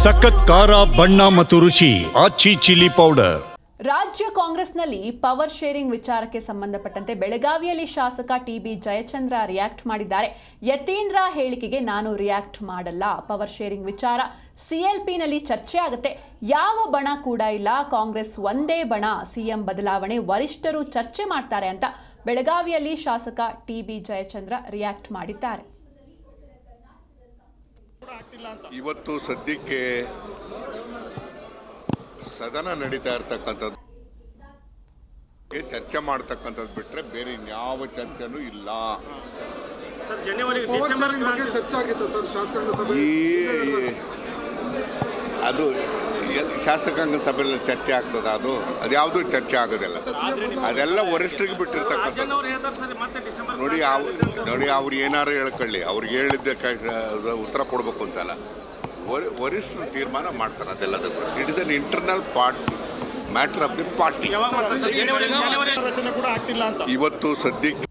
ಸಖತ್ ಖಾರ ಬಣ್ಣ ಮತ್ತು ರುಚಿ ಆಚಿ ಚಿಲ್ಲಿ ಪೌಡರ್. ರಾಜ್ಯ ಕಾಂಗ್ರೆಸ್ನಲ್ಲಿ ಪವರ್ ಶೇರಿಂಗ್ ವಿಚಾರಕ್ಕೆ ಸಂಬಂಧಪಟ್ಟಂತೆ ಬೆಳಗಾವಿಯಲ್ಲಿ ಶಾಸಕ ಟಿಬಿ ಜಯಚಂದ್ರ ರಿಯಾಕ್ಟ್ ಮಾಡಿದ್ದಾರೆ. ಯತೀಂದ್ರ ಹೇಳಿಕೆಗೆ ನಾನು ರಿಯಾಕ್ಟ್ ಮಾಡಲ್ಲ. ಪವರ್ ಶೇರಿಂಗ್ ವಿಚಾರ ಸಿಎಲ್ಪಿನಲ್ಲಿ ಚರ್ಚೆ ಆಗುತ್ತೆ. ಯಾವ ಬಣ ಕೂಡ ಇಲ್ಲ. ಕಾಂಗ್ರೆಸ್ ಒಂದೇ ಬಣ. ಸಿಎಂ ಬದಲಾವಣೆ ವರಿಷ್ಠರು ಚರ್ಚೆ ಮಾಡ್ತಾರೆ ಅಂತ ಬೆಳಗಾವಿಯಲ್ಲಿ ಶಾಸಕ ಟಿಬಿ ಜಯಚಂದ್ರ ರಿಯಾಕ್ಟ್ ಮಾಡಿದ್ದಾರೆ. ಇವತ್ತು ಸದ್ಯಕ್ಕೆ ಸದನ ನಡೀತಾ ಇರ್ತಕ್ಕಂಥದ್ದು ಚರ್ಚೆ ಮಾಡ್ತಕ್ಕಂಥದ್ದು ಬಿಟ್ರೆ ಬೇರೆ ಇನ್ಯಾವ ಚರ್ಚೆನೂ ಇಲ್ಲ. ಅದು ಶಾಸಕಾಂಗ ಸಭೆಯಲ್ಲಿ ಚರ್ಚೆ ಆಗ್ತದ? ಅದ್ಯಾವುದೂ ಚರ್ಚೆ ಆಗೋದಿಲ್ಲ. ಅದೆಲ್ಲ ವರಿಷ್ಠರಿಗೆ ಬಿಟ್ಟಿರ್ತಕ್ಕಂಥದ್ದು. ನೋಡಿ ಅವ್ರು ಏನಾರು ಹೇಳ್ಕೊಳ್ಳಿ, ಅವ್ರಿಗೆ ಹೇಳಿದ್ದಕ್ಕೆ ಉತ್ತರ ಕೊಡಬೇಕು ಅಂತಲ್ಲ. ವರಿಷ್ಠರು ತೀರ್ಮಾನ ಮಾಡ್ತಾರೆ ಅದೆಲ್ಲದಕ್ಕೂ. It is an internal matter of the party. ಇವತ್ತು ಸದ್ಯಕ್ಕೆ